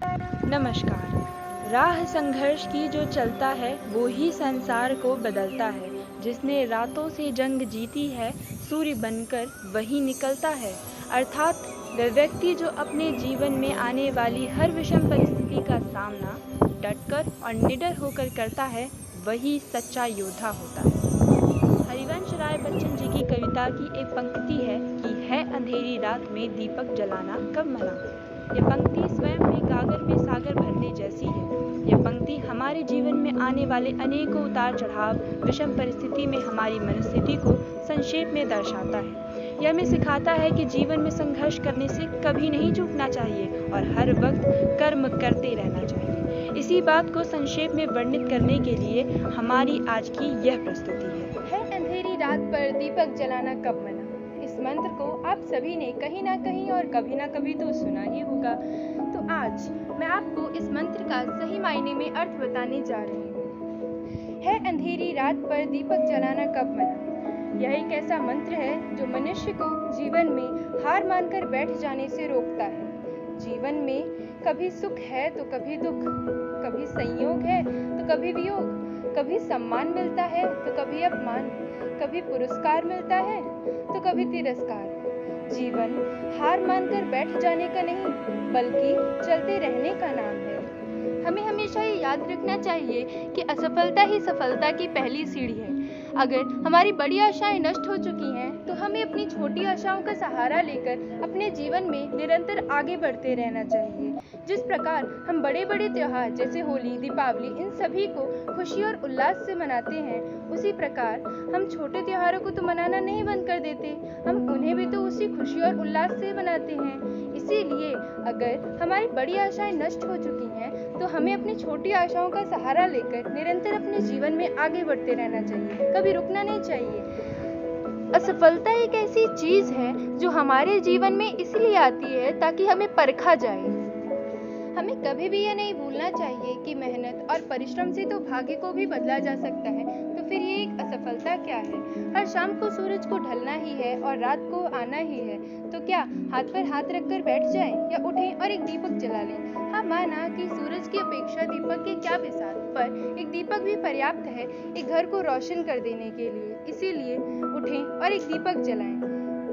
नमस्कार। राह संघर्ष की जो चलता है वो ही संसार को बदलता है। जिसने रातों से जंग जीती है सूर्य बनकर वही निकलता है। अर्थात वह व्यक्ति जो अपने जीवन में आने वाली हर विषम परिस्थिति का सामना डटकर और निडर होकर करता है वही सच्चा योद्धा होता है। हरिवंश राय बच्चन जी की कविता की एक पंक्ति है कि है अंधेरी रात में दीपक जलाना कब मना। यह पंक्ति स्वयं में गागर में सागर भरने जैसी है। यह पंक्ति हमारे जीवन में आने वाले अनेकों उतार चढ़ाव विषम परिस्थिति में हमारी मनस्थिति को संक्षेप में दर्शाता है। यह हमें सिखाता है कि जीवन में संघर्ष करने से कभी नहीं चूकना चाहिए और हर वक्त कर्म करते रहना चाहिए। इसी बात को संक्षेप में वर्णित करने के लिए हमारी आज की यह प्रस्तुति है अंधेरी रात पर दीपक जलाना कब मना। इस मंत्र को आप सभी ने कहीं ना कहीं और कभी ना कभी तो सुना ही होगा। तो आज मैं आपको इस मंत्र का सही मायने में अर्थ बताने जा रही हूँ। है अंधेरी रात पर दीपक जलाना कब मना। यह एक ऐसा मंत्र है जो मनुष्य को जीवन में हार मानकर बैठ जाने से रोकता है। जीवन में कभी सुख है तो कभी दुख, कभी संयोग है तो कभी वियोग, कभी सम्मान मिलता है तो कभी अपमान, कभी पुरस्कार मिलता है तो कभी तिरस्कार। जीवन हार मानकर बैठ जाने का नहीं बल्कि चलते रहने का नाम है। हमें हमेशा ये याद रखना चाहिए कि असफलता ही सफलता की पहली सीढ़ी है। अगर हमारी बड़ी आशाएं नष्ट हो चुकी हैं तो हमें अपनी छोटी आशाओं का सहारा लेकर अपने जीवन में निरंतर आगे बढ़ते रहना चाहिए। जिस प्रकार हम बड़े बड़े त्योहार जैसे होली, दीपावली इन सभी को खुशी और उल्लास से मनाते हैं, उसी प्रकार हम छोटे त्योहारों को तो मनाना नहीं बंद कर देते, हम उन्हें भी तो उसी खुशी और उल्लास से मनाते हैं। इसीलिए अगर हमारी बड़ी आशाएं नष्ट हो चुकी हैं तो हमें अपनी छोटी आशाओं का सहारा लेकर निरंतर अपने जीवन में आगे बढ़ते रहना चाहिए, कभी रुकना नहीं चाहिए। असफलता एक ऐसी चीज है जो हमारे जीवन में इसलिए आती है ताकि हमें परखा जाए। हमें कभी भी यह नहीं भूलना चाहिए कि मेहनत और परिश्रम से तो भाग्य को भी बदला जा सकता है, तो फिर ये एक असफलता क्या है। हर शाम को सूरज को ढलना ही है और रात को आना ही है, तो क्या हाथ पर हाथ रखकर बैठ जाएं या उठें और एक दीपक जला लें। हाँ, माना कि सूरज की अपेक्षा दीपक के क्या बिसात, पर एक दीपक भी पर्याप्त है एक घर को रोशन कर देने के लिए। इसीलिए उठें और एक दीपक जलाएं,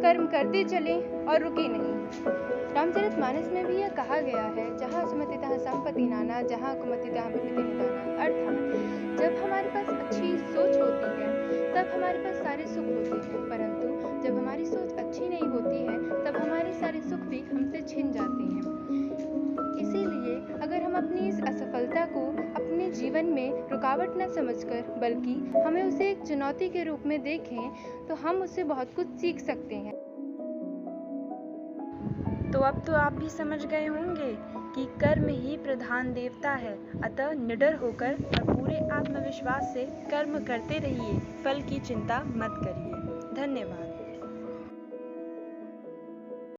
कर्म करते चलें और रुके नहीं। रामचरितमानस में भी यह कहा गया है, जहाँ सुमति तहाँ संपत्ति नाना, जहाँ कुमति तहाँ विपत्ति निदाना। अर्थात जब हमारे पास अच्छी सोच होती है तब हमारे पास सारे सुख होते हैं, परंतु जब हमारी सोच अच्छी नहीं होती है तब हमारे सारे सुख भी हमसे छिन जाते हैं। इसीलिए अगर हम अपनी इस असफलता को अपने जीवन में रुकावट न समझकर बल्कि हमें उसे एक चुनौती के रूप में देखें तो हम उससे बहुत कुछ सीख सकते हैं। तो अब तो आप भी समझ गए होंगे कि कर्म ही प्रधान देवता है। अतः निडर होकर और पूरे आत्मविश्वास से कर्म करते रहिए, फल की चिंता मत करिए। धन्यवाद।